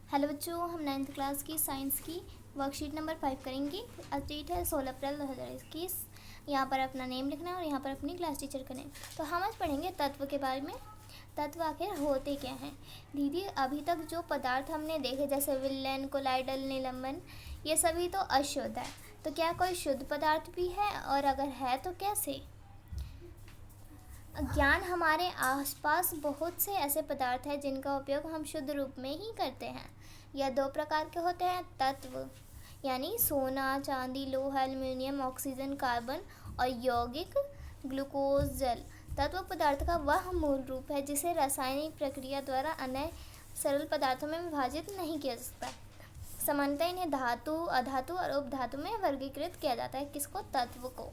Hello बच्चों, हम 9th class की साइंस की वर्कशीट नंबर 5 करेंगे। आज डेट है 16 अप्रैल 2021। यहाँ पर अपना नेम लिखना है और यहाँ पर अपनी क्लास टीचर का नेम। तो हम आज पढ़ेंगे तत्व के बारे में। तत्व आखिर होते क्या हैं। दीदी, अभी तक जो पदार्थ हमने देखे जैसे विलयन, कोलाइडल, निलंबन, ये सभी तो अशुद्ध है। तो क्या कोई शुद्ध पदार्थ भी है, और अगर है तो कैसे? ज्ञान हमारे आसपास बहुत से ऐसे पदार्थ हैं जिनका उपयोग हम शुद्ध रूप में ही करते हैं। यह दो प्रकार के होते हैं। तत्व यानी सोना, चांदी, लोहा, एल्युमिनियम, ऑक्सीजन, कार्बन, और यौगिक ग्लूकोज, जल। तत्व पदार्थ का वह मूल रूप है जिसे रासायनिक प्रक्रिया द्वारा अन्य सरल पदार्थों में विभाजित नहीं किया जा सकता। सामान्यतः इन्हें धातु, अधातु और उपधातु में वर्गीकृत किया जाता है। किसको? तत्व को।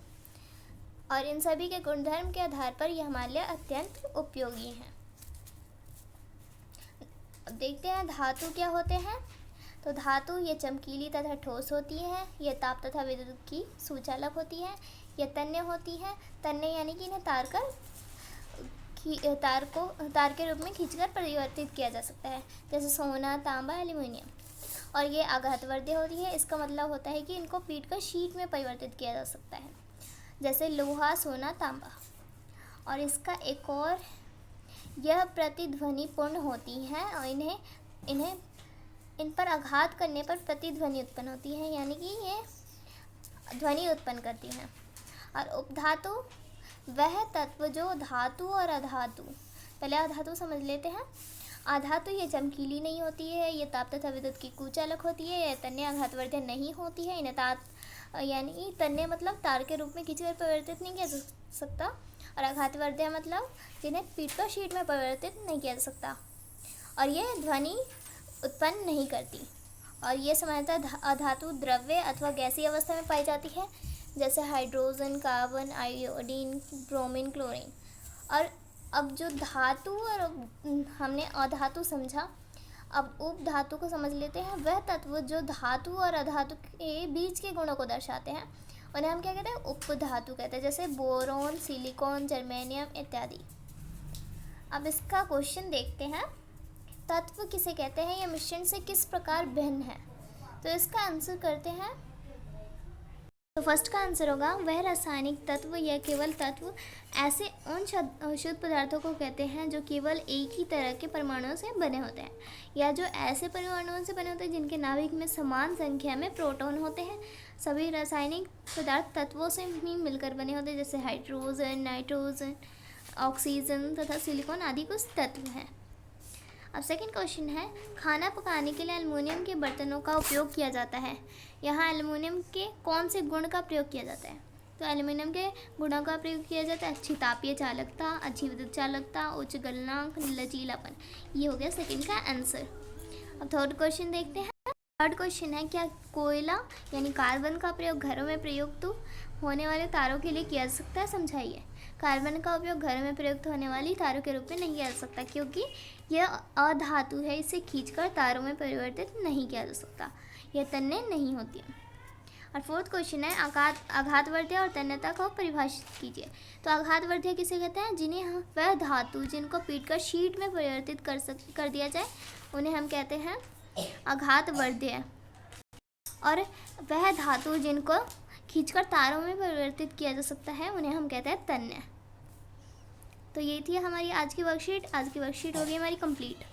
और इन सभी के गुणधर्म के आधार पर यह हमारे लिए अत्यंत उपयोगी हैं। अब देखते हैं धातु क्या होते हैं। तो धातु ये चमकीली तथा ठोस होती है। ये ताप तथा विद्युत की सुचालक होती है। ये तन्य होती है। तन्य यानी कि इन्हें तार के रूप में खींचकर परिवर्तित किया जा सकता है, जैसे सोना, तांबा, एल्युमिनियम। और ये आघातवर्ध्य होती है। इसका मतलब होता है कि इनको पीटकर शीट में परिवर्तित किया जा सकता है, जैसे लोहा, सोना, तांबा। और इसका एक और, यह प्रतिध्वनि पूर्ण होती हैं और इन पर आघात करने पर प्रतिध्वनि उत्पन्न होती है, यानी कि ये ध्वनि उत्पन्न करती हैं। और उपधातु वह तत्व जो धातु और अधातु, पहले अधातु समझ लेते हैं। अधातु ये चमकीली नहीं होती है। ये ताप तथा विद्युत की कुचालक होती है। यह तन्य आघातवर्ध्य नहीं होती है। इन्हें यानी तन्य मतलब तार के रूप में खींचकर परिवर्तित नहीं किया जा सकता, और आघातवर्ध्य मतलब जिन्हें पीटकर शीट में परिवर्तित नहीं किया जा सकता, और ये ध्वनि उत्पन्न नहीं करती। और ये सामान्यतः अधातु द्रव्य अथवा गैसीय अवस्था में पाई जाती है, जैसे hydrogen, carbon, iodine, bromine, chlorine. और अब जो धातु और हमने अधातु समझा, अब उपधातु को समझ लेते हैं। वह तत्व जो धातु और अधातु के बीच के गुणों को दर्शाते हैं उन्हें हम क्या कहते हैं? उपधातु कहते हैं, जैसे बोरोन, सिलिकॉन, जर्मेनियम इत्यादि। अब इसका क्वेश्चन देखते हैं। तत्व किसे कहते हैं? यह मिश्रण से किस प्रकार भिन्न है? तो इसका आंसर करते हैं। तो फर्स्ट का आंसर होगा वह रासायनिक तत्व या केवल तत्व ऐसे उन शुद्ध पदार्थों को कहते हैं जो केवल एक ही तरह के परमाणुओं से बने होते हैं, या जो ऐसे परमाणुओं से बने होते हैं जिनके नाभिक में समान संख्या में प्रोटॉन होते हैं। सभी रासायनिक पदार्थ तत्वों से ही मिलकर बने होते हैं, जैसे हाइड्रोजन, नाइट्रोजन, ऑक्सीजन तथा सिलिकॉन आदि कुछ तत्व हैं। अब सेकंड क्वेश्चन है, खाना पकाने के लिए एल्युमिनियम के बर्तनों का उपयोग किया जाता है। यहाँ एल्युमिनियम के कौन से गुण का प्रयोग किया जाता है? तो एल्युमिनियम के गुणों का प्रयोग किया जाता है अच्छी तापीय चालकता, अच्छी विद्युत चालकता, उच्च गलनांक, लचीलापन। ये हो गया सेकंड का आंसर। अब थर्ड क्वेश्चन देखते हैं। थर्ड क्वेश्चन है, क्या कोयला यानी कार्बन का प्रयोग घरों में प्रयुक्त होने वाले तारों के लिए किया जा सकता है? समझाइए। कार्बन का उपयोग घरों में प्रयुक्त होने वाली तारों के रूप में नहीं किया जा सकता, क्योंकि यह अधातु है। इसे खींचकर तारों में परिवर्तित नहीं किया जा सकता। यह तन्य नहीं होती है। और फोर्थ क्वेश्चन है, आघातवर्ध्य और तन्यता को परिभाषित कीजिए। तो आघातवर्ध्य किसे कहते हैं? जिन्हें वह धातु जिनको पीटकर शीट में परिवर्तित कर दिया जाए उन्हें हम कहते हैं आघातवर्ध्य। और वह धातु जिनको खींचकर तारों में परिवर्तित किया जा सकता है उन्हें हम कहते हैं तन्य। तो ये थी हमारी आज की वर्कशीट। आज की वर्कशीट हो गई हमारी कंप्लीट।